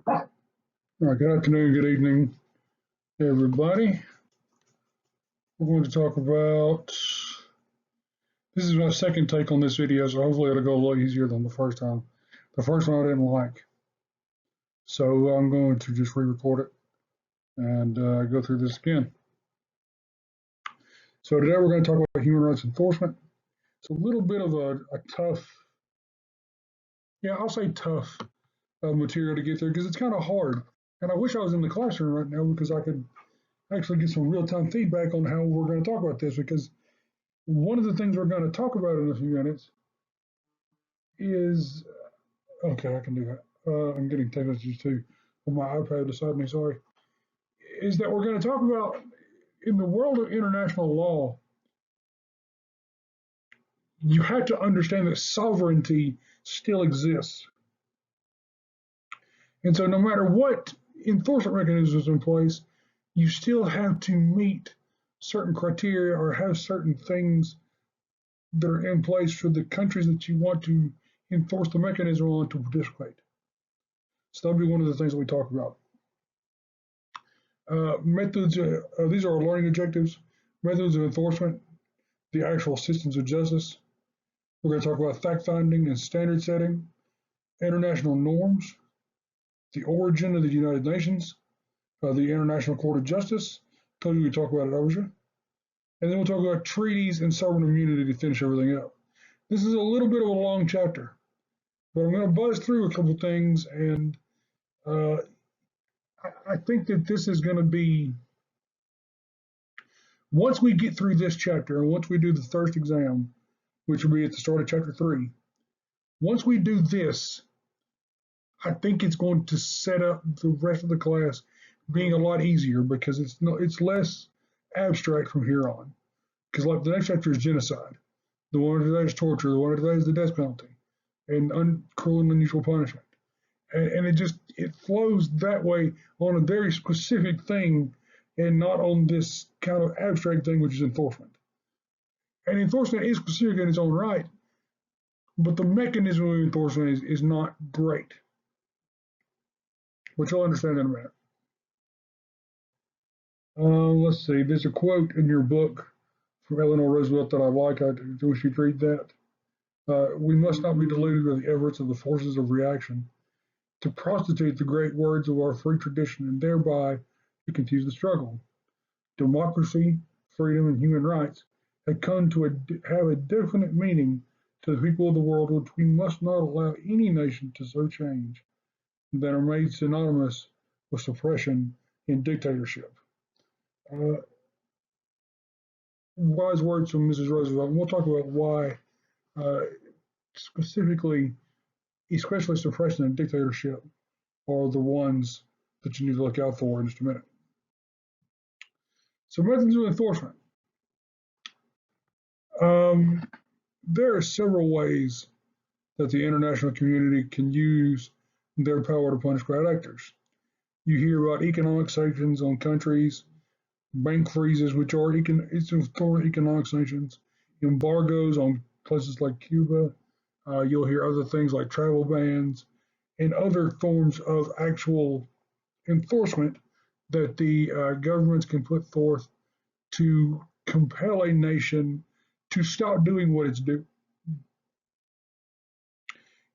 All right, good afternoon, good evening, everybody. We're going to talk about, this is my second take on this video, so hopefully it'll go a little easier than the first time. The first one I didn't like, so I'm going to just re-record it and go through this again. So today we're going to talk about human rights enforcement. It's a little bit of a tough, I'll say tough material to get through because it's kind of hard. And I wish I was in the classroom right now because I could actually get some real-time feedback on how we're going to talk about this, because one of the things we're going to talk about in a few minutes is, okay, I can do that. I'm getting text messages too on my iPad beside me, sorry. Is that we're going to talk about, in the world of international law, you have to understand that sovereignty still exists. And so no matter what enforcement mechanisms in place, you still have to meet certain criteria or have certain things that are in place for the countries that you want to enforce the mechanism on to participate. So that'll be one of the things that we talk about. Methods, these are our learning objectives, methods of enforcement, the actual systems of justice. We're going to talk about fact finding and standard setting, international norms, the origin of the United Nations, the International Court of Justice. Told you we talk about it, OSHA. And then we'll talk about treaties and sovereign immunity to finish everything up. This is a little bit of a long chapter, but I'm going to buzz through a couple things, and I think that this is going to be, once we get through this chapter and once we do the first exam, which will be at the start of chapter 3, once we do this, I think it's going to set up the rest of the class being a lot easier because it's less abstract from here on. Because like the next chapter is genocide, the one after that is torture, the one after that is the death penalty, and cruel and unusual punishment. And it flows that way on a very specific thing and not on this kind of abstract thing, which is enforcement. And enforcement is specific in its own right, but the mechanism of enforcement is not great, which you'll understand in a minute. Let's see, there's a quote in your book from Eleanor Roosevelt that I like. I wish you'd read that. We must not be deluded by the efforts of the forces of reaction to prostitute the great words of our free tradition and thereby to confuse the struggle. Democracy, freedom, and human rights have come to have a definite meaning to the people of the world, which we must not allow any nation to so change that are made synonymous with suppression and dictatorship. Wise words from Mrs. Roosevelt, and we'll talk about why specifically, especially suppression and dictatorship, are the ones that you need to look out for in just a minute. So methods of enforcement. There are several ways that the international community can use their power to punish bad actors. You hear about economic sanctions on countries, bank freezes, which are economic sanctions, embargoes on places like Cuba. You'll hear other things like travel bans and other forms of actual enforcement that the governments can put forth to compel a nation to stop doing what it's doing.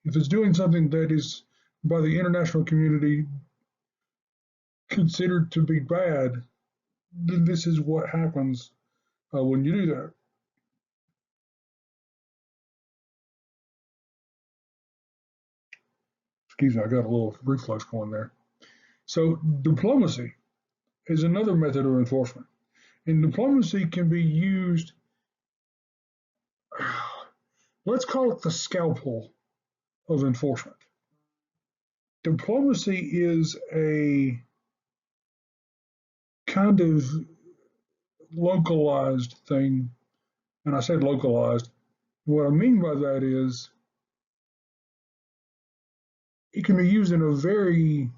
If it's doing something that is by the international community considered to be bad, then this is what happens when you do that. Excuse me, I got a little reflux going there. So diplomacy is another method of enforcement. And diplomacy can be used, let's call it the scalpel of enforcement. Diplomacy is a kind of localized thing, and I said localized. What I mean by that is it can be used in a very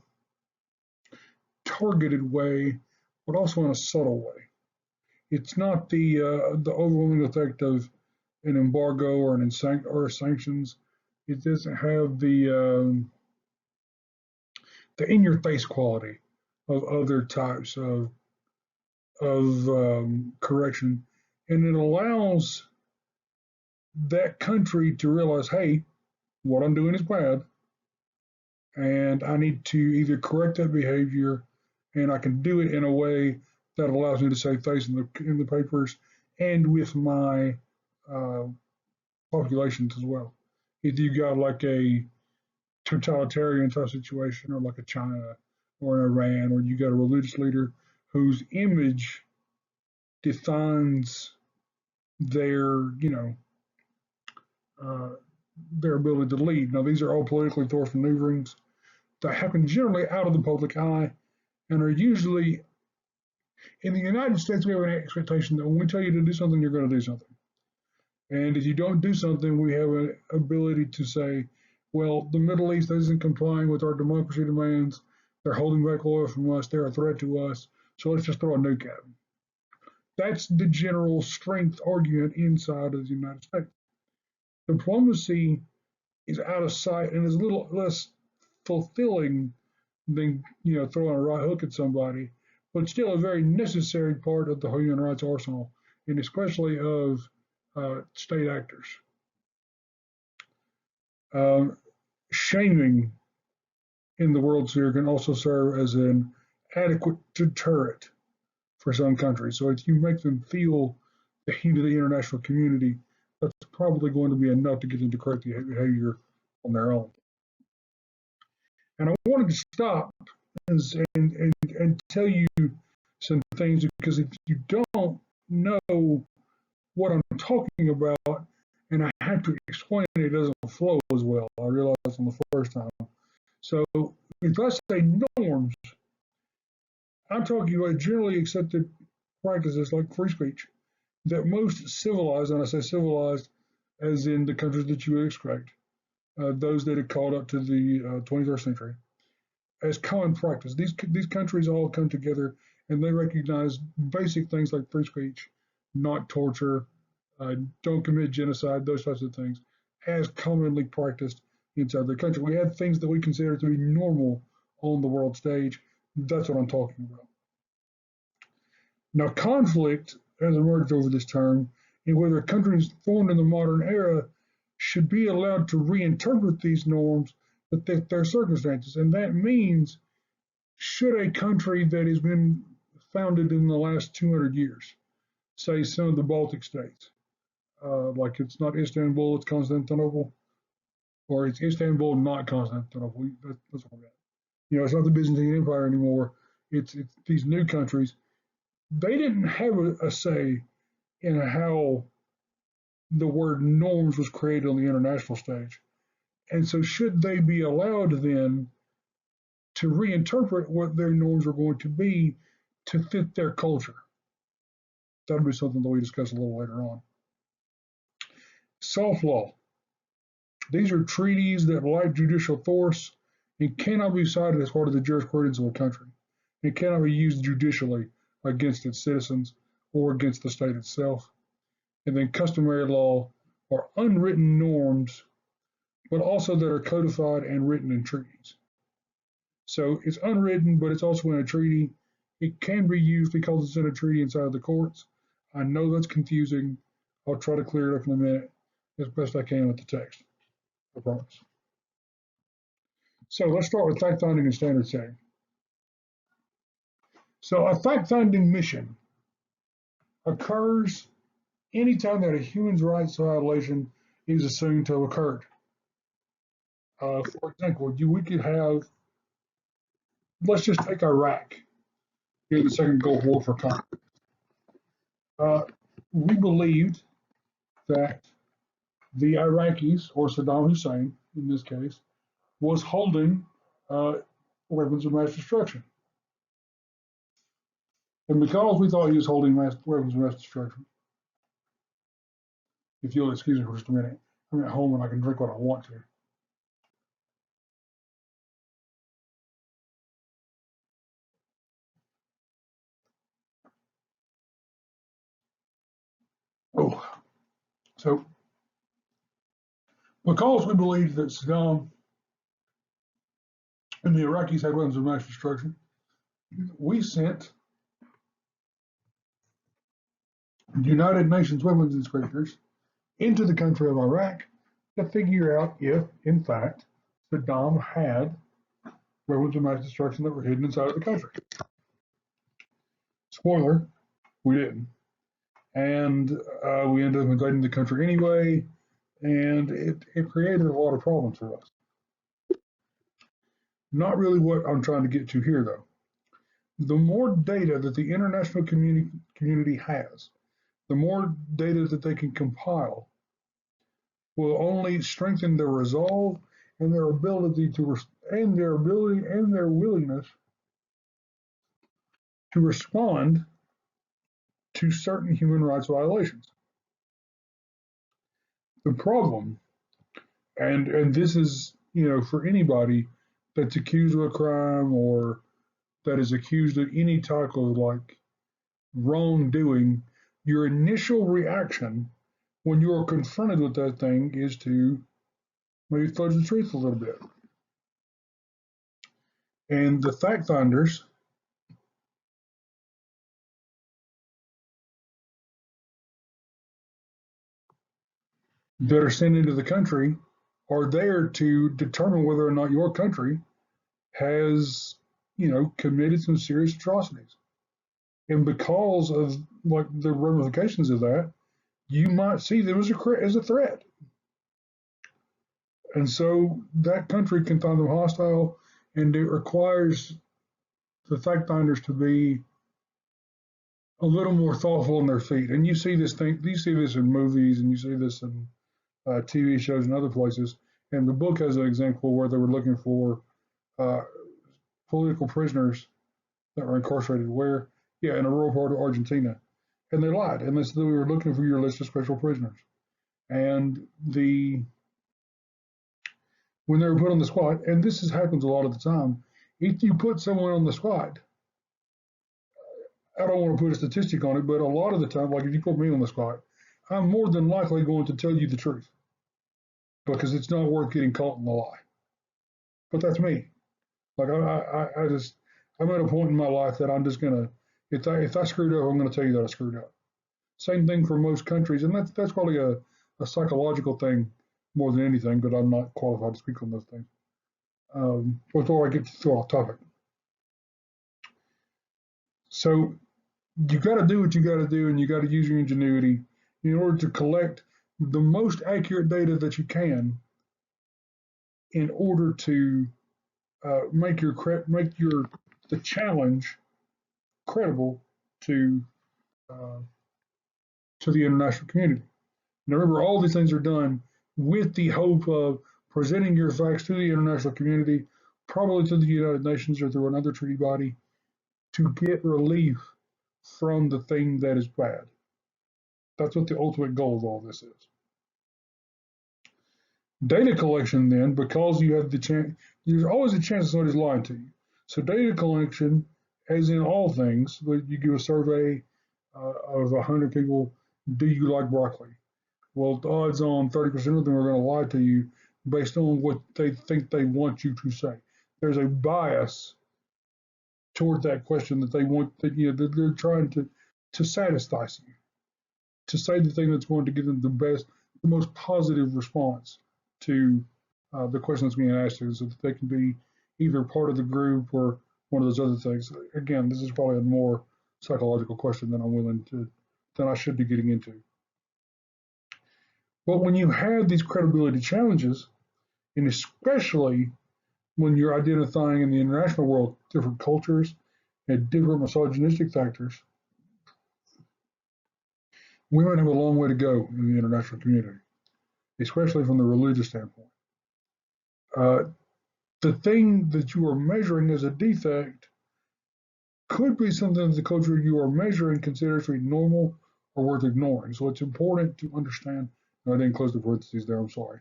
targeted way, but also in a subtle way. It's not the overwhelming effect of an embargo or sanctions. It doesn't have the the in-your-face quality of other types of correction, and it allows that country to realize, hey, what I'm doing is bad, and I need to either correct that behavior, and I can do it in a way that allows me to save face in the papers and with my uh, populations as well. If you've got like a totalitarian type situation, or like a China or an Iran, or you got a religious leader whose image defines their, uh, their ability to lead. Now, these are all politically forced maneuverings that happen generally out of the public eye and are usually in the United States. We have an expectation that when we tell you to do something, you're going to do something. And if you don't do something, we have an ability to say, well, the Middle East isn't complying with our democracy demands. They're holding back oil from us. They're a threat to us. So let's just throw a nuke at them. That's the general strength argument inside of the United States. Diplomacy is out of sight and is a little less fulfilling than throwing a right hook at somebody, but still a very necessary part of the human rights arsenal, and especially of state actors. Shaming in the World Sphere can also serve as an adequate deterrent for some countries. So if you make them feel the heat of the international community, that's probably going to be enough to get them to correct the behavior on their own. And I wanted to stop and tell you some things, because if you don't know what I'm talking about, and I have to explain it, it doesn't flow as well. I realized on the first time. So if I say norms, I'm talking about generally accepted practices like free speech that most civilized, and I say civilized as in the countries that you would expect, those that had caught up to the 21st century, as common practice. These countries all come together and they recognize basic things like free speech, not torture, don't commit genocide, those types of things, as commonly practiced inside their country. We have things that we consider to be normal on the world stage. That's what I'm talking about. Now, conflict has emerged over this term, and whether countries formed in the modern era should be allowed to reinterpret these norms that fit their circumstances. And that means, should a country that has been founded in the last 200 years, say some of the Baltic states, like it's not Istanbul, it's Constantinople, or it's Istanbul, not Constantinople. That's what I meant. It's not the Byzantine Empire anymore. It's these new countries. They didn't have a say in how the word norms was created on the international stage. And so should they be allowed then to reinterpret what their norms are going to be to fit their culture? That'll be something that we discuss a little later on. Soft law. These are treaties that lack judicial force and cannot be cited as part of the jurisprudence of a country. It cannot be used judicially against its citizens or against the state itself. And then customary law are unwritten norms, but also that are codified and written in treaties. So it's unwritten, but it's also in a treaty. It can be used because it's in a treaty inside of the courts. I know that's confusing. I'll try to clear it up in a minute as best I can with the text. I promise. So let's start with fact finding and standard setting. So a fact finding mission occurs anytime that a human rights violation is assumed to have occurred. For example, we could have, let's just take Iraq in the Second Gulf War for conflict. We believed that the Iraqis, or Saddam Hussein in this case, was holding weapons of mass destruction. And because we thought he was holding weapons of mass destruction, if you'll excuse me for just a minute, I'm at home and I can drink what I want to. Oh, so because we believed that Saddam and the Iraqis had weapons of mass destruction, we sent United Nations weapons inspectors into the country of Iraq to figure out if, in fact, Saddam had weapons of mass destruction that were hidden inside of the country. Spoiler, we didn't. And we ended up invading the country anyway, and it created a lot of problems for us. Not really what I'm trying to get to here, though. The more data that the international community has, the more data that they can compile, will only strengthen their resolve and their ability to and their willingness to respond to certain human rights violations. The problem, and this is, for anybody that's accused of a crime or that is accused of any type of like wrongdoing, your initial reaction when you are confronted with that thing is to maybe fudge the truth a little bit. And the fact finders that are sent into the country are there to determine whether or not your country has, committed some serious atrocities. And because of like the ramifications of that, you might see them as a threat. And so that country can find them hostile, and it requires the fact finders to be a little more thoughtful on their feet. And you see this in movies, and you see this in TV shows and other places. And the book has an example where they were looking for uh, political prisoners that were incarcerated where? Yeah, in a rural part of Argentina. And they lied, and they said we were looking for your list of special prisoners. And when they were put on the squad, and happens a lot of the time, if you put someone on the squad, I don't want to put a statistic on it, but a lot of the time, like if you put me on the spot, I'm more than likely going to tell you the truth because it's not worth getting caught in the lie. But that's me. Like I'm at a point in my life that I'm just gonna, if I screwed up, I'm gonna tell you that I screwed up. Same thing for most countries, and that's probably a psychological thing more than anything, but I'm not qualified to speak on those things. Before I get too off topic. So you got to do what you got to do, and you got to use your ingenuity in order to collect the most accurate data that you can in order to make the challenge credible to uh, to the international community. Now remember, all these things are done with the hope of presenting your facts to the international community, probably to the United Nations or through another treaty body, to get relief from the thing that is bad. That's what the ultimate goal of all this is. Data collection, then, because you have the chance, there's always a chance somebody's lying to you. So data collection, as in all things, you give a survey of 100 people, do you like broccoli? Well, the odds on 30% of them are going to lie to you based on what they think they want you to say. There's a bias toward that question that they want, that they're trying to satisfy you, to say the thing that's going to give them the most positive response to the question that's being asked, so that they can be either part of the group or one of those other things. Again, this is probably a more psychological question than I should be getting into. But when you have these credibility challenges, and especially when you're identifying in the international world different cultures and different misogynistic factors, women have a long way to go in the international community, especially from the religious standpoint. The thing that you are measuring as a defect could be something that the culture you are measuring considers to be normal or worth ignoring. So it's important to understand. I didn't close the parentheses there. I'm sorry.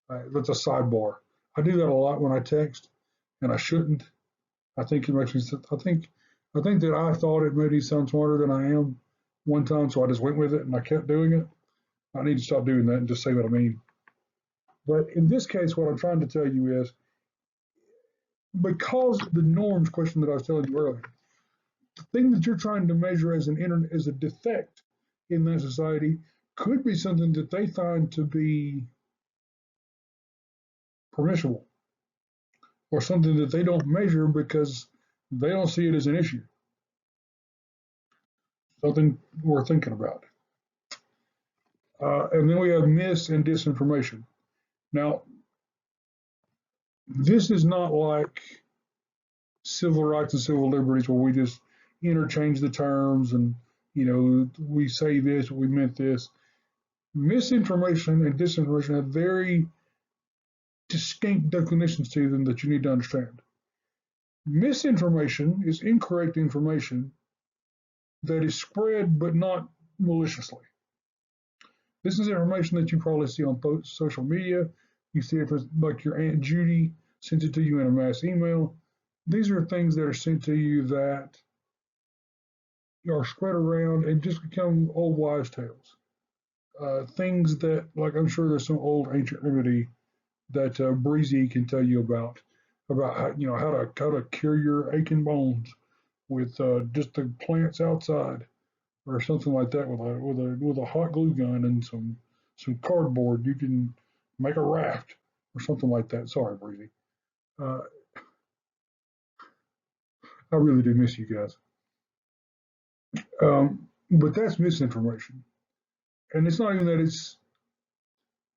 That's a sidebar. I do that a lot when I text, and I shouldn't. I think it makes me. I think that I thought it made me sound smarter than I am one time, so I just went with it and I kept doing it. I need to stop doing that and just say what I mean. But in this case, what I'm trying to tell you is because of the norms question that I was telling you earlier, the thing that you're trying to measure as as a defect in that society could be something that they find to be permissible, or something that they don't measure because they don't see it as an issue. Something worth thinking about. And then we have mis and disinformation. Now, this is not like civil rights and civil liberties where we just interchange the terms and we say this, we meant this. Misinformation and disinformation have very distinct definitions to them that you need to understand. Misinformation is incorrect information that is spread but not maliciously. This is information that you probably see on social media. You see it like your Aunt Judy sent it to you in a mass email. These are things that are sent to you that are spread around and just become old wives' tales. Things that, like, I'm sure there's some old ancient remedy that Breezy can tell you about how to cure your aching bones with just the plants outside or something like that with a hot glue gun and some cardboard. You can make a raft or something like that. Sorry, Breezy. Uh, I really do miss you guys. But that's misinformation, and it's not even that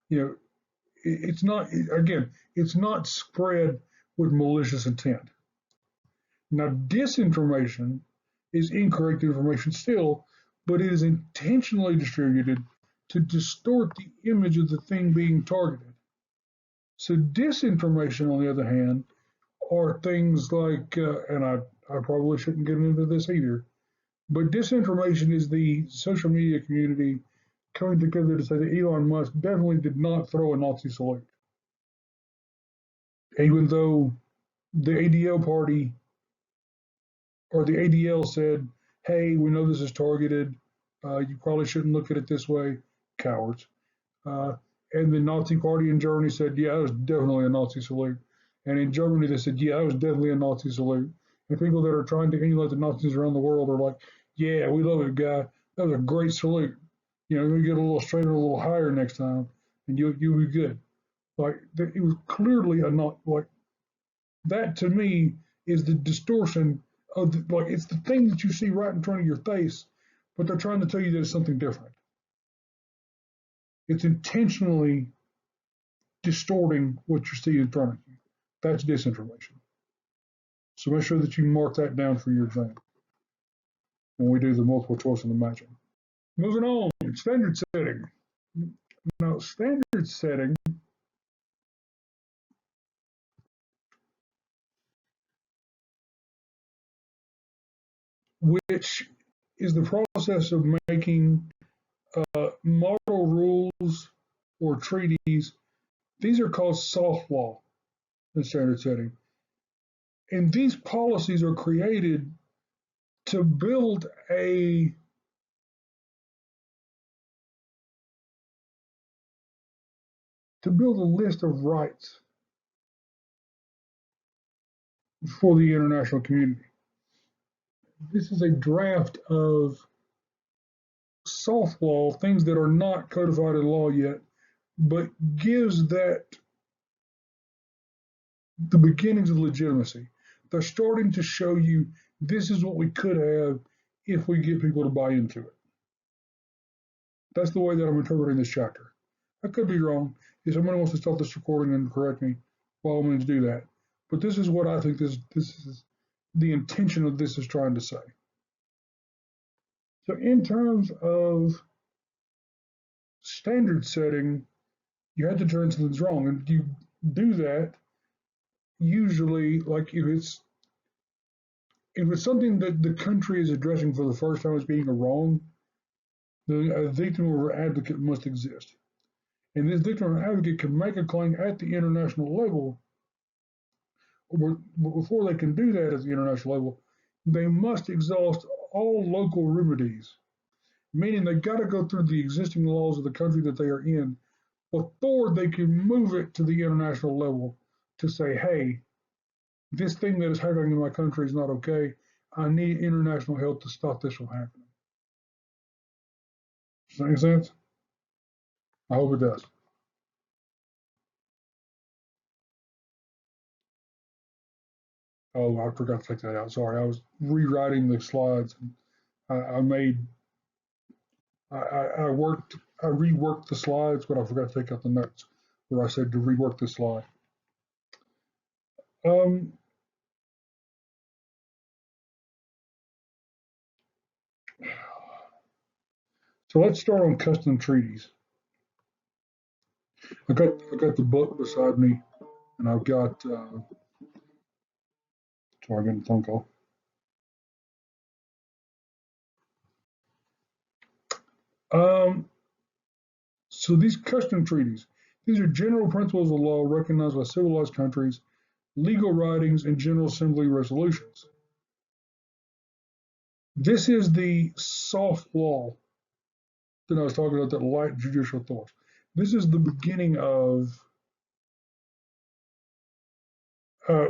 you know it's not, again, it's not spread with malicious intent. Now, disinformation is incorrect information still, but it is intentionally distributed to distort the image of the thing being targeted. So disinformation, on the other hand, are things like, and I probably shouldn't get into this either, but disinformation is the social media community coming together to say that Elon Musk definitely did not throw a Nazi salute. Even though the ADL party or the ADL said, hey, we know this is targeted. You probably shouldn't look at it this way. Cowards. Uh, and the Nazi party in Germany said, yeah, that was definitely a Nazi salute. And in Germany, they said, yeah, that was definitely a Nazi salute. And people that are trying to emulate the Nazis around the world are like, yeah, we love it, guy. That was a great salute. You get a little straighter, a little higher next time, and you'll be good. Like, it was clearly a not like that to me is the distortion of like it's the thing that you see right in front of your face, but they're trying to tell you that it's something different. It's intentionally distorting what you see in front of you. That's disinformation. So make sure that you mark that down for your exam when we do the multiple choice and the matching. Moving on, standard setting. Now, standard setting which is the process of making model rules or treaties. These are called soft law in standard setting. And these policies are created to build a list of rights for the international community. This is a draft of soft law, things that are not codified in law yet, but gives that the beginnings of legitimacy. They're starting to show you this is what we could have if we get people to buy into it. That's the way that I'm interpreting this chapter. I could be wrong. If somebody wants to stop this recording and correct me, by all means do that. But this is what I think this is the intention of this is trying to say. So in terms of standard setting, you have to turn something's wrong. And you do that usually, like if it's something that the country is addressing for the first time as being a wrong, then a victim or advocate must exist. And this victim or advocate can make a claim at the international level. But before they can do that at the international level, they must exhaust all local remedies, meaning they've got to go through the existing laws of the country that they are in before they can move it to the international level to say, hey, this thing that is happening in my country is not okay. I need international help to stop this from happening. Does that make sense? I hope it does. Oh, I forgot to take that out. Sorry, I was rewriting the slides. I made, I worked, I reworked the slides, but I forgot to take out the notes where I said to rework the slide. Um, so let's start on custom treaties. I got the book beside me, and I've got. Sorry, I'm getting a phone call. Um, so these custom treaties, these are general principles of law recognized by civilized countries, legal writings, and General Assembly resolutions. This is the soft law that I was talking about, that light judicial authority. This is the beginning of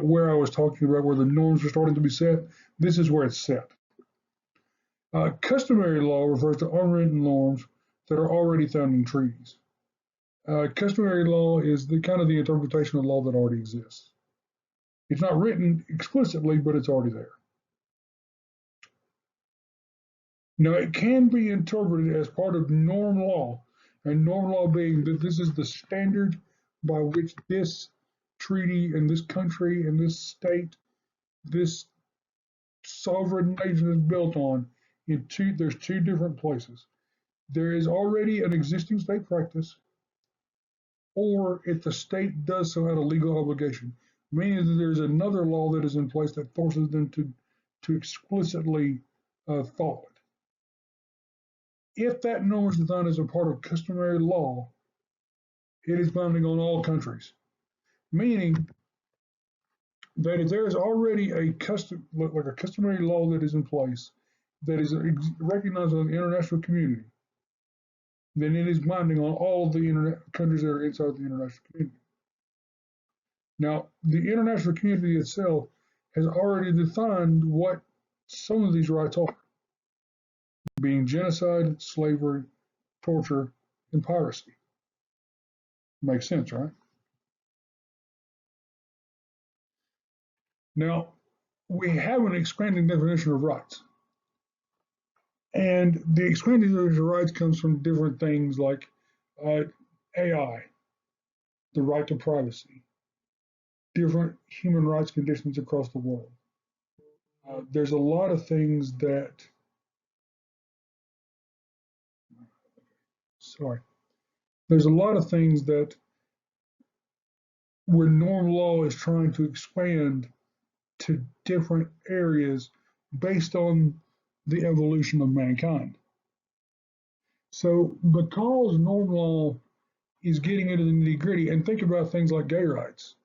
where I was talking about where the norms are starting to be set. This is where it's set. Customary law refers to unwritten norms that are already found in treaties. Customary law is the kind of the interpretation of law that already exists. It's not written explicitly, but it's already there. Now, it can be interpreted as part of norm law, and norm law being that this is the standard by which this treaty and this country and this state, this sovereign nation is built on. There's two different places. There is already an existing state practice, or if the state does so out of legal obligation, meaning that there's another law that is in place that forces them to explicitly follow it. If that norm is defined as a part of customary law, it is binding on all countries, meaning that if there is already a customary law that is in place that is recognized by the international community, then it is binding on all of the countries that are inside the international community. Now, the international community itself has already defined what some of these rights are, being genocide, slavery, torture, and piracy. Makes sense, right? Now, we have an expanding definition of rights. And the expanding definition of rights comes from different things like AI, the right to privacy, different human rights conditions across the world. There's a lot of things that, sorry, there's a lot of things that where norm law is trying to expand to different areas based on the evolution of mankind. So because norm law is getting into the nitty gritty, and think about things like gay rights,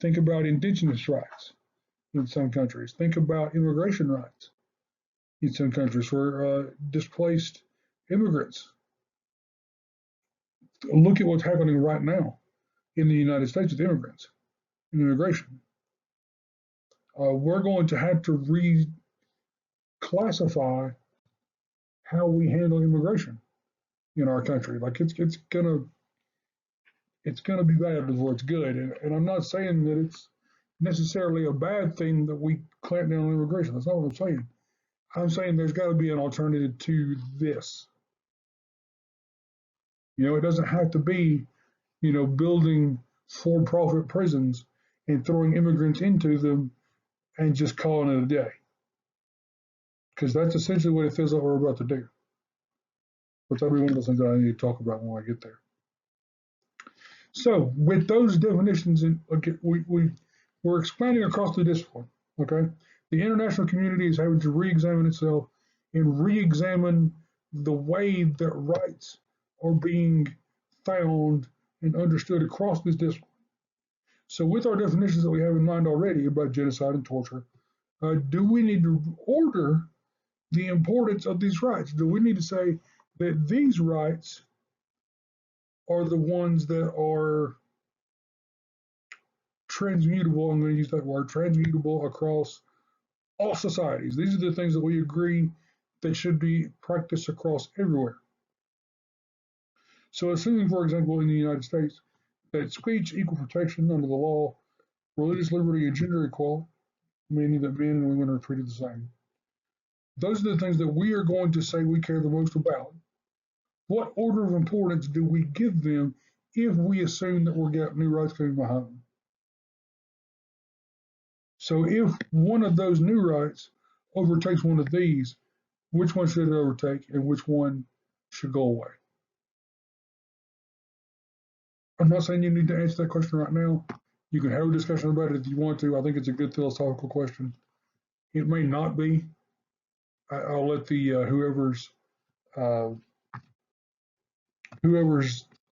think about indigenous rights in some countries, think about immigration rights in some countries for displaced immigrants. Look at what's happening right now in the United States with immigrants and immigration. We're going to have to reclassify how we handle immigration in our country. Like it's gonna be bad before it's good. And I'm not saying that it's necessarily a bad thing that we clamp down on immigration. That's not what I'm saying. I'm saying there's got to be an alternative to this. It doesn't have to be, building for-profit prisons and throwing immigrants into them and just calling it a day. Because that's essentially what it feels like we're about to do. Which will be one of those things that I need to talk about when I get there. So with those definitions, we're expanding across the discipline. Okay, the international community is having to re-examine itself and re-examine the way that rights are being found and understood across this discipline. So with our definitions that we have in mind already about genocide and torture, do we need to order the importance of these rights? Do we need to say that these rights are the ones that are transmutable, I'm going to use that word, transmutable across all societies. These are the things that we agree that should be practiced across everywhere. So assuming, for example, in the United States, that speech, equal protection under the law, religious liberty, and gender equality, meaning that men and women are treated the same. Those are the things that we are going to say we care the most about. What order of importance do we give them if we assume that we'll get new rights coming behind them? So if one of those new rights overtakes one of these, which one should it overtake and which one should go away? I'm not saying you need to answer that question right now. You can have a discussion about it if you want to. I think it's a good philosophical question. It may not be. I'll let the uh, whoever's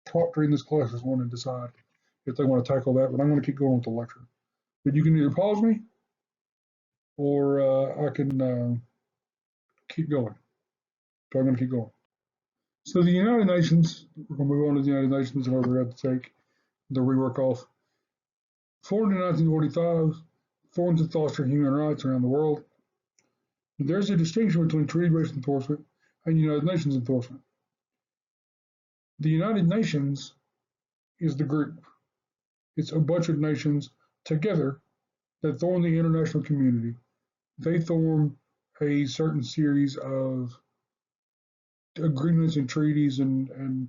proctoring this class is one to decide if they want to tackle that. But I'm going to keep going with the lecture. But you can either pause me or I can keep going. So I'm going to keep going. So the United Nations, we're going to move on to the United Nations in order to take the rework off. Formed in 1945, formed to foster human rights around the world. There's a distinction between treaty-based enforcement and United Nations enforcement. The United Nations is the group. It's a bunch of nations together that form the international community. They form a certain series of agreements and treaties and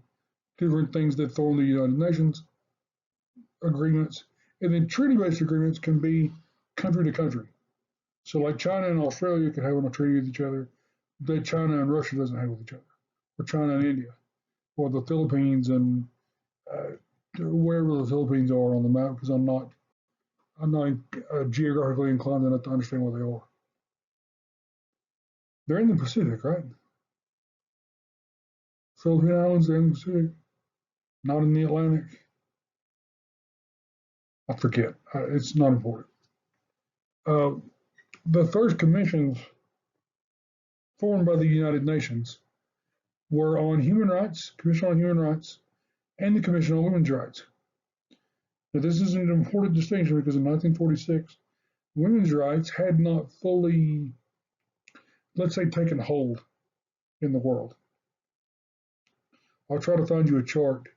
different things that form the United Nations agreements. And then treaty-based agreements can be country to country. So like China and Australia could have a treaty with each other that China and Russia doesn't have with each other, or China and India, or the Philippines and wherever the Philippines are on the map, because I'm not geographically inclined enough to understand where they are. They're in the Pacific, right? Philippine Islands, they're in the Pacific, not in the Atlantic. I forget. It's not important. The first commissions formed by the United Nations were on human rights, Commission on Human Rights, and the Commission on Women's Rights. Now, this is an important distinction because in 1946, women's rights had not fully, let's say, taken hold in the world. I'll try to find you a chart.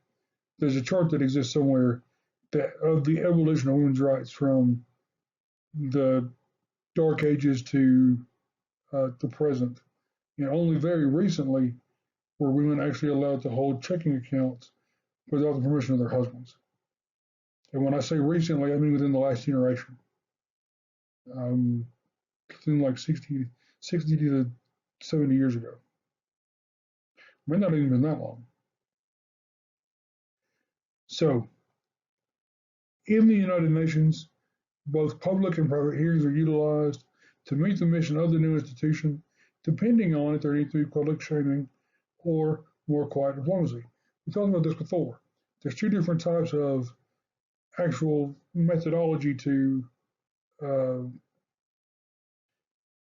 There's a chart that exists somewhere that of the evolution of women's rights from the Dark Ages to the present. And only very recently were women actually allowed to hold checking accounts without the permission of their husbands. And when I say recently, I mean within the last generation. Within like 60 to 70 years ago. May not even been that long. So, in the United Nations, both public and private hearings are utilized to meet the mission of the new institution, depending on if there needs to be public shaming or more quiet diplomacy. We talked about this before. There's two different types of actual methodology to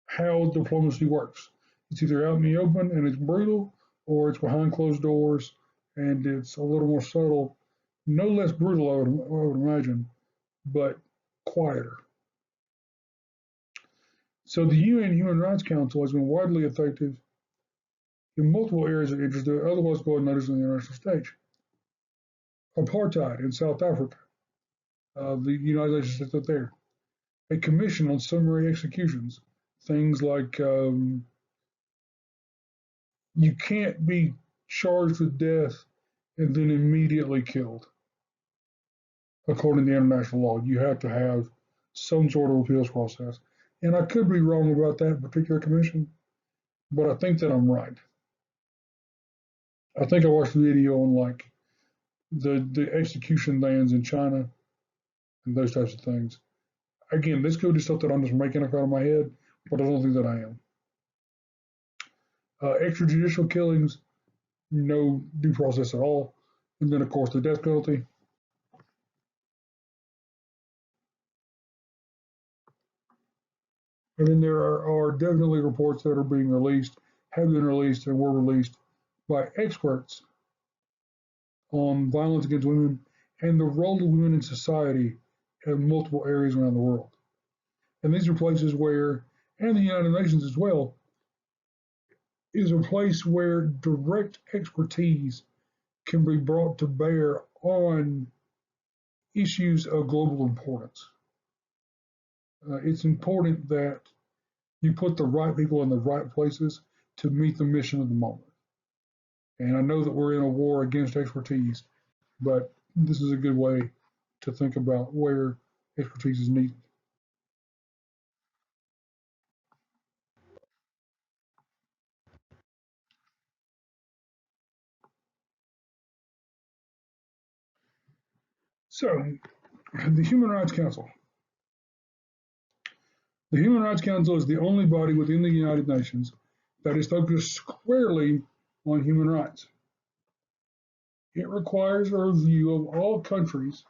how diplomacy works. It's either out in the open and it's brutal, or it's behind closed doors and it's a little more subtle, no less brutal, I would imagine, but quieter. So the UN Human Rights Council has been widely effective in multiple areas of interest that otherwise go unnoticed on the international stage. Apartheid in South Africa, the United Nations set up there. A commission on summary executions, things like you can't be charged with death and then immediately killed. According to international law, you have to have some sort of appeals process. And I could be wrong about that particular commission, but I think that I'm right. I think I watched a video on like the execution bans in China and those types of things. Again, this could be stuff that I'm just making up out of my head, but I don't think that I am. Extrajudicial killings, no due process at all. And then, of course, the death penalty. And then there are definitely reports that are being released, have been released, and were released by experts on violence against women and the role of women in society in multiple areas around the world. And these are places where, and the United Nations as well, is a place where direct expertise can be brought to bear on issues of global importance. It's important that you put the right people in the right places to meet the mission of the moment. And I know that we're in a war against expertise, but this is a good way to think about where expertise is needed. So, the Human Rights Council. The Human Rights Council is the only body within the United Nations that is focused squarely on human rights. It requires a review of all countries,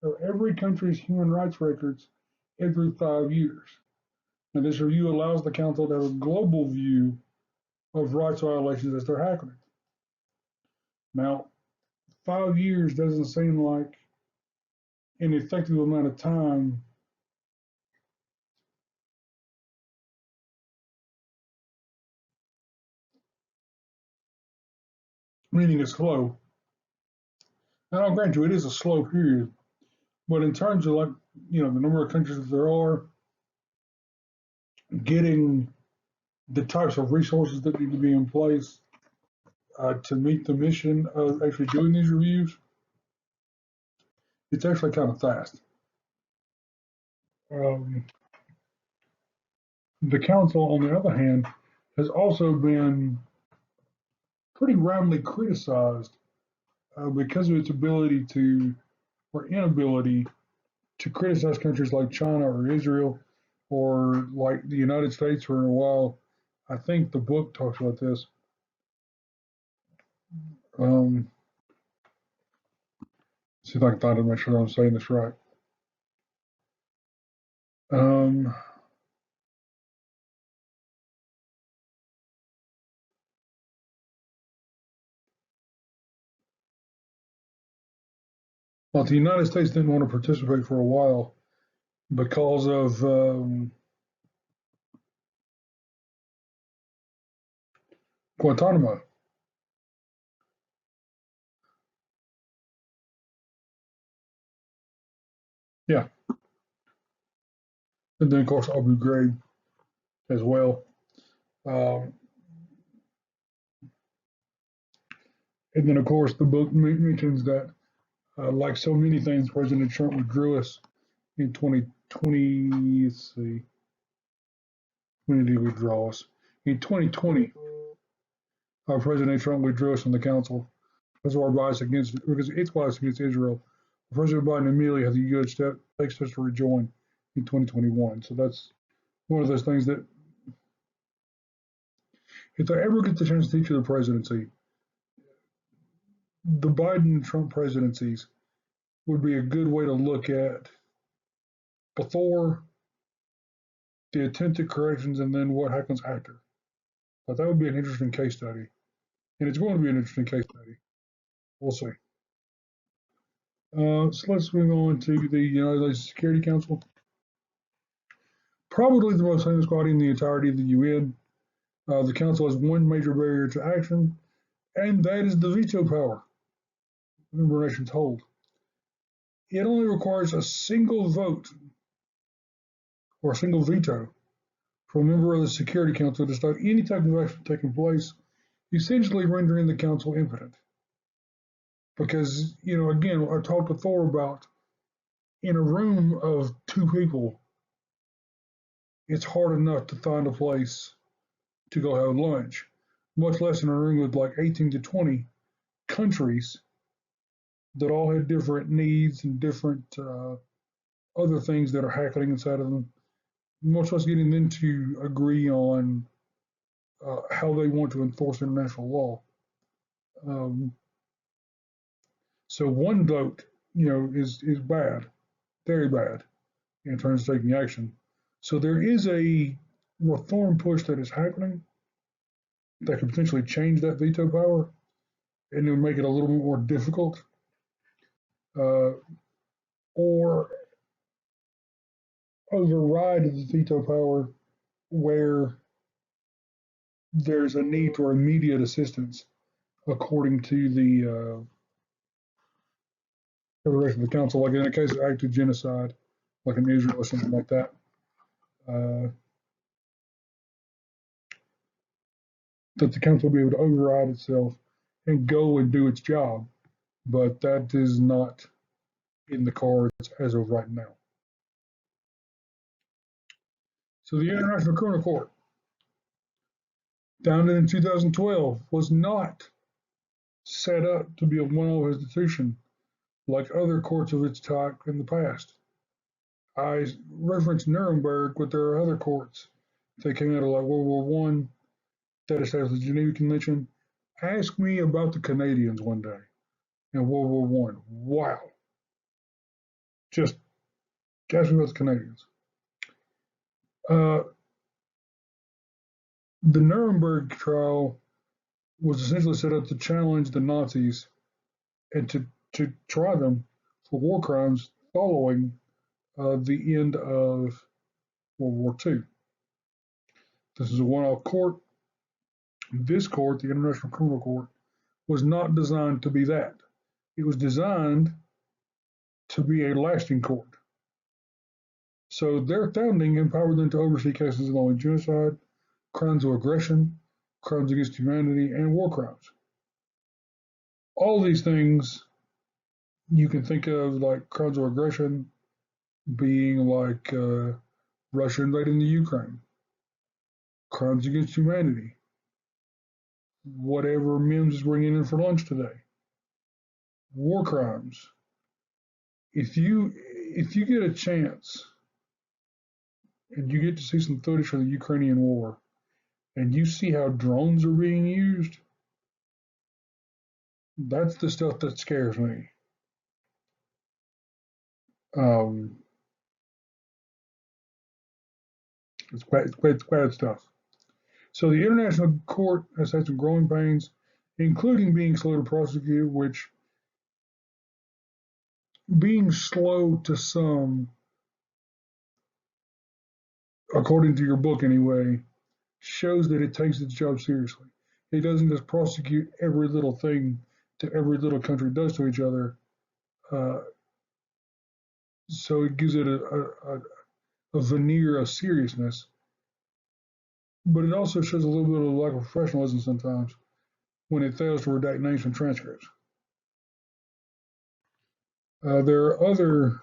or every country's human rights records, every 5 years. And this review allows the Council to have a global view of rights violations as they're happening. Now, 5 years doesn't seem like an effective amount of time, meaning it's slow. And I'll grant you, it is a slow period, but in terms of like, the number of countries that there are, getting the types of resources that need to be in place to meet the mission of actually doing these reviews, it's actually kind of fast. The council, on the other hand, has also been pretty roundly criticized because of its ability to, or inability to criticize countries like China or Israel or like the United States for a while. I think the book talks about this. See if I can find it, make sure I'm saying this right. Well, the United States didn't want to participate for a while because of Guantanamo. Yeah. And then, of course, Abu Ghraib as well. Um, and then, of course, the book mentions that, like so many things, President Trump withdrew us in 2020. Let's see. When did he withdraw us? In 2020, President Trump withdrew us from the council because of our bias because its bias against Israel. President Biden immediately had the U.S. takes steps to rejoin in 2021. So that's one of those things that, if I ever get the chance to teach you the presidency, the Biden Trump presidencies would be a good way to look at before, the attempted corrections, and then what happens after. But that would be an interesting case study. And it's going to be an interesting case study. We'll see. So let's move on to the United Nations Security Council. Probably the most famous body in the entirety of the UN. The Council has one major barrier to action, and that is the veto power member nations hold. It only requires a single vote or a single veto from a member of the Security Council to start any type of action taking place, essentially rendering the Council impotent. Because, again, I talked before about in a room of two people, it's hard enough to find a place to go have lunch, much less in a room with like 18 to 20 countries that all had different needs and different other things that are happening inside of them, much less getting them to agree on how they want to enforce international law. So one vote, is bad, very bad in terms of taking action. So there is a reform push that is happening that could potentially change that veto power and then make it a little bit more difficult. Or override the veto power where there's a need for immediate assistance, according to the rest of the council, like in a case of active genocide, like in Israel or something like that. Uh, that the council will be able to override itself and go and do its job, but that is not in the cards as of right now. So the International Criminal Court, founded in 2012, was not set up to be a one-off institution like other courts of its type in the past. I referenced Nuremberg, but there are other courts that came out of like World War One that established the Geneva Convention. Ask me about the Canadians one day in World War One. Wow. Just ask me about the Canadians. Uh, the Nuremberg trial was essentially set up to challenge the Nazis and to try them for war crimes following the end of World War II. This is a one-off court. This court, the International Criminal Court, was not designed to be that. It was designed to be a lasting court. So their founding empowered them to oversee cases involving genocide, crimes of aggression, crimes against humanity, and war crimes. All these things you can think of like crimes of aggression being like Russia invading the Ukraine, crimes against humanity, whatever Mims is bringing in for lunch today, war crimes. If you get a chance and you get to see some footage from the Ukrainian war, and you see how drones are being used, that's the stuff that scares me. Um, it's bad stuff. So the International Court has had some growing pains, including being slow to prosecute, which being slow to some, according to your book anyway, shows that it takes its job seriously. It doesn't just prosecute every little thing that every little country does to each other. Uh, so it gives it a veneer of seriousness, but it also shows a little bit of lack of professionalism sometimes when it fails to redact names from transcripts. There are other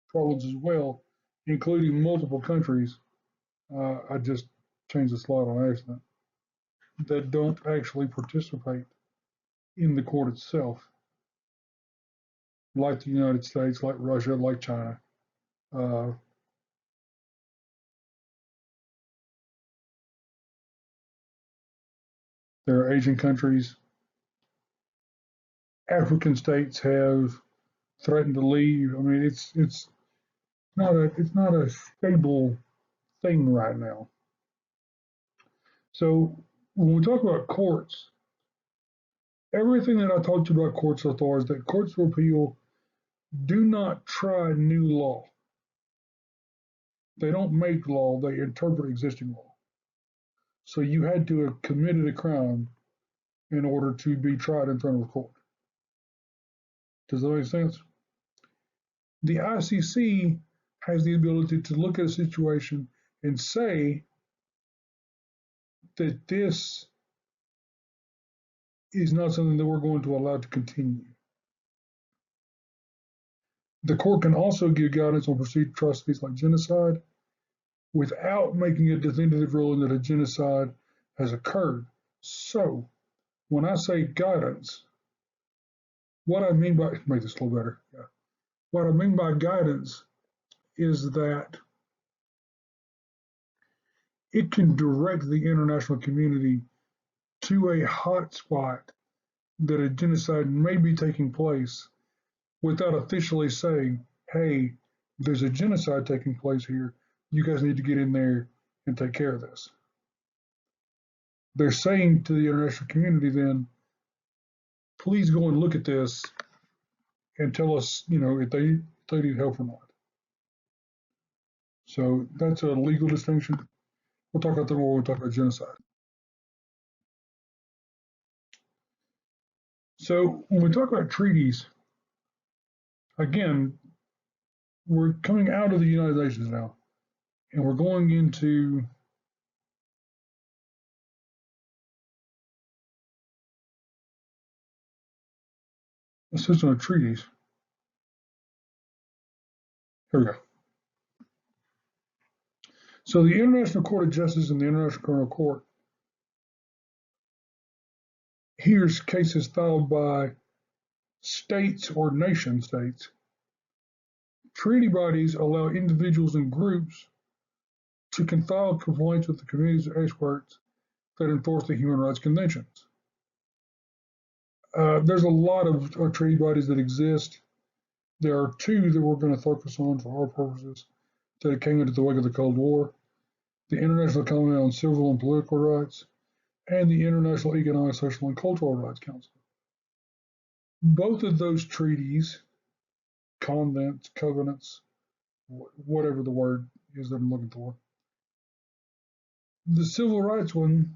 problems as well, including multiple countries. I just changed the slide on accident, that don't actually participate in the court itself, like the United States, like Russia, like China. Uh, there are Asian countries. African states have threatened to leave. I mean, it's not a stable thing right now. So when we talk about courts, everything that I talked about courts so far is that courts of appeal do not try new law. They don't make law, they interpret existing law. So you had to have committed a crime in order to be tried in front of a court. Does that make sense? The ICC has the ability to look at a situation and say that this is not something that we're going to allow to continue. The court can also give guidance on procedural atrocities like genocide without making a definitive ruling that a genocide has occurred. So, when I say guidance, what I mean by, make this a little better. Yeah. What I mean by guidance is that it can direct the international community to a hot spot that a genocide may be taking place without officially saying, hey, there's a genocide taking place here. You guys need to get in there and take care of this. They're saying to the international community then, please go and look at this and tell us, if they need help or not. So that's a legal distinction. We'll talk about that more when we talk about genocide. So when we talk about treaties, again, we're coming out of the United Nations now, and we're going into a system of treaties. Here we go. So the International Court of Justice and the International Criminal Court hears cases filed by states or nation states. Treaty bodies allow individuals and groups to file complaints with the committees of experts that enforce the human rights conventions. There's a lot of treaty bodies that exist. There are two that we're going to focus on for our purposes that came into the wake of the Cold War: the International Covenant on Civil and Political Rights and the International Economic, Social, and Cultural Rights Council. Both of those treaties, covenants, whatever the word is that I'm looking for. The civil rights one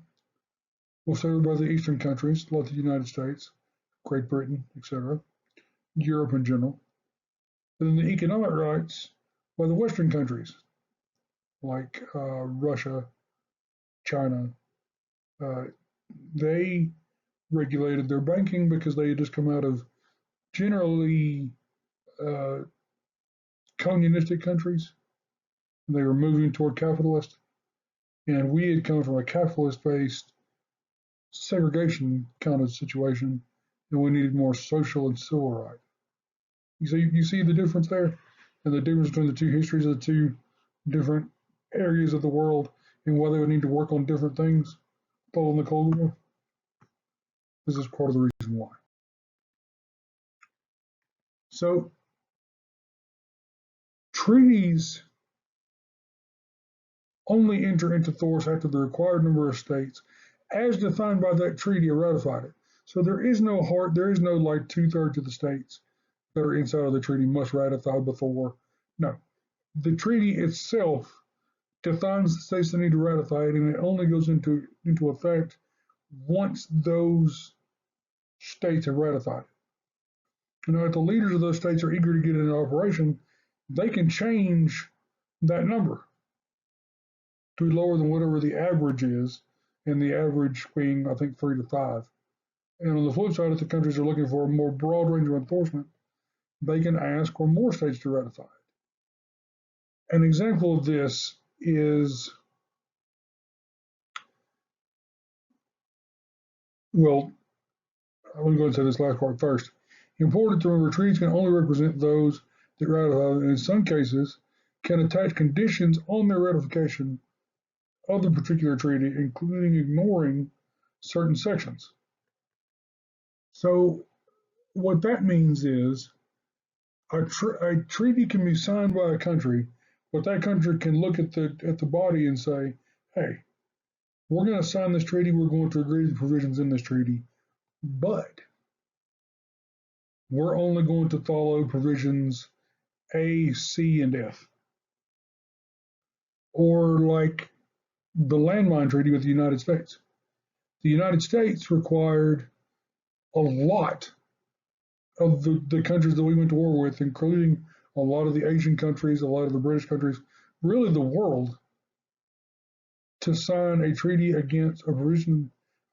was favored by the Eastern countries, like the United States, Great Britain, etc., Europe in general. And then the economic rights by the Western countries, like Russia, China. They regulated their banking because they had just come out of generally communistic countries. They were moving toward capitalist, and we had come from a capitalist-based segregation kind of situation, and we needed more social and civil rights. You see the difference there, and the difference between the two histories of the two different areas of the world, and why they would need to work on different things following the Cold War. This is part of the reason why. So, treaties only enter into force after the required number of states, as defined by that treaty, are ratified it. So there is no like 2/3 of the states that are inside of the treaty must ratify before. No, the treaty itself defines the states that need to ratify it, and it only goes into effect once those states have ratified it. Now, if the leaders of those states are eager to get it into operation, they can change that number to be lower than whatever the average is, and the average being, I think, 3 to 5. And on the flip side, if the countries are looking for a more broad range of enforcement, they can ask for more states to ratify it. An example of this is, well, I'm going to go and say this last part first. Important to remember, treaties can only represent those that ratify, and in some cases, can attach conditions on their ratification of the particular treaty, including ignoring certain sections. So what that means is a treaty can be signed by a country, but that country can look at the body and say, hey, we're going to sign this treaty, we're going to agree to the provisions in this treaty, but we're only going to follow provisions A, C, and F. Or like the landmine treaty with the United States. The United States required a lot of the countries that we went to war with, including a lot of the Asian countries, a lot of the British countries, really the world, to sign a treaty a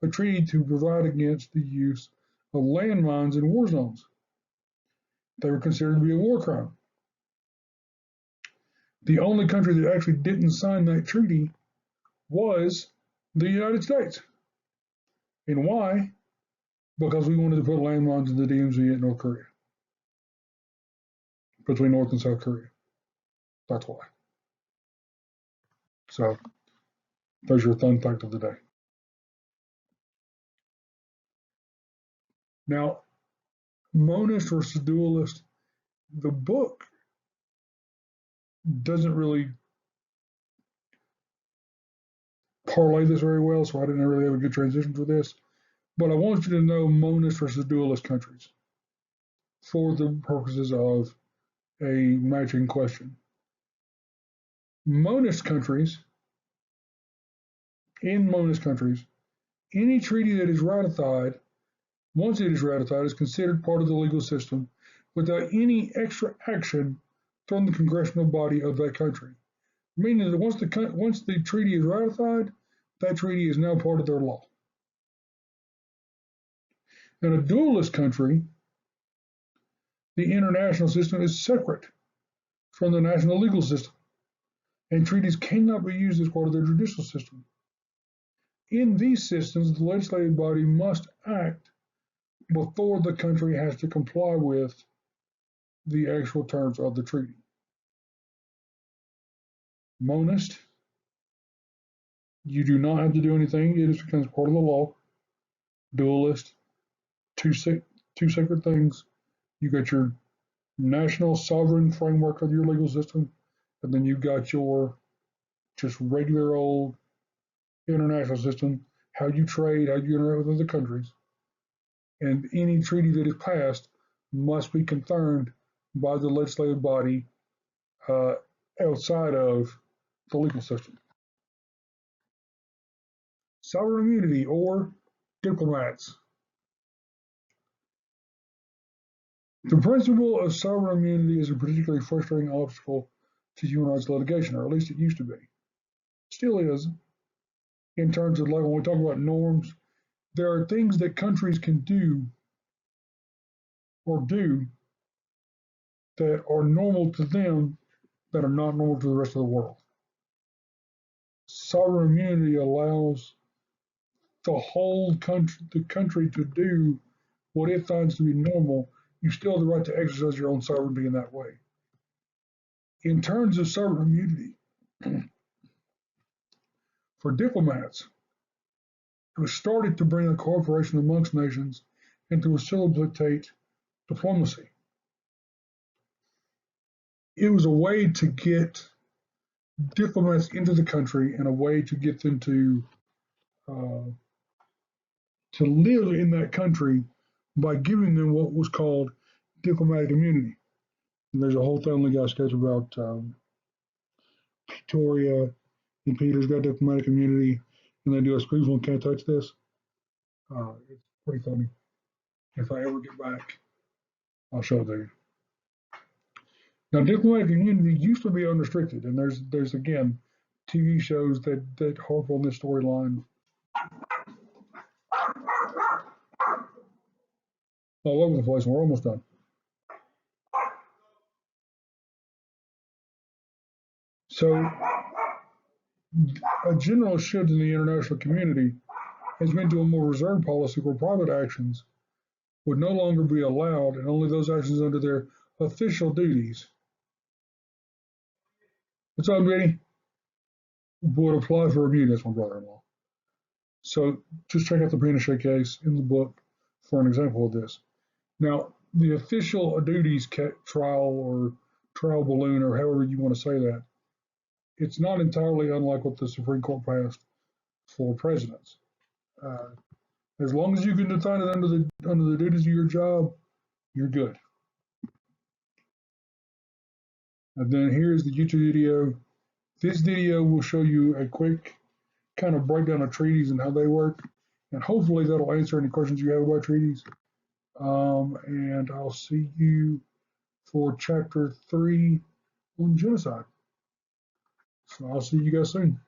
treaty to provide against the use of landmines in war zones. They were considered to be a war crime. The only country that actually didn't sign that treaty was the United States. And why? Because we wanted to put landmines in the DMZ in North Korea, between North and South Korea. That's why. So there's your fun fact of the day. Now, monist versus dualist, the book doesn't really parlay this very well, so I didn't really have a good transition for this. But I want you to know monist versus dualist countries for the purposes of a matching question. Monist countries, in monist countries, any treaty that is ratified, once it is ratified, is considered part of the legal system without any extra action from the congressional body of that country. Meaning that once the treaty is ratified, that treaty is now part of their law. In a dualist country, the international system is separate from the national legal system, and treaties cannot be used as part of their judicial system. In these systems, the legislative body must act before the country has to comply with the actual terms of the treaty. Monist, you do not have to do anything, it just becomes part of the law. Dualist, two separate things. You got your national sovereign framework of your legal system, and then you've got your just regular old international system, how you trade, how you interact with other countries. And any treaty that is passed must be confirmed by the legislative body outside of the legal system. Sovereign immunity or diplomats. The principle of sovereign immunity is a particularly frustrating obstacle to human rights litigation, or at least it used to be. Still is, in terms of like when we talk about norms, there are things that countries can do or do that are normal to them that are not normal to the rest of the world. Sovereign immunity allows the whole country to do what it finds to be normal. You still have the right to exercise your own sovereignty in that way. In terms of sovereign immunity, for diplomats, it was started to bring a cooperation amongst nations and to facilitate diplomacy. It was a way to get diplomats into the country and a way to get them to live in that country by giving them what was called diplomatic immunity. And there's a whole Family Guy sketch about Victoria and Peter's got diplomatic immunity, and they do a spoonful and can't touch this. It's pretty funny. If I ever get back, I'll show it to you. Now, diplomatic immunity used to be unrestricted, and there's again TV shows that harp on this storyline all over the place, and we're almost done. So, a general shift in the international community has been to a more reserved policy where private actions would no longer be allowed, and only those actions under their official duties. What's up, Benny? Would apply for immunity. That's my brother-in-law. So just check out the Pinochet case in the book for an example of this. Now, the official duties trial or trial balloon, or however you want to say that, it's not entirely unlike what the Supreme Court passed for presidents. As long as you can define it under the duties of your job, you're good. And then here's the YouTube video. This video will show you a quick kind of breakdown of treaties and how they work. And hopefully that'll answer any questions you have about treaties. And I'll see you for chapter 3 on genocide. So I'll see you guys soon.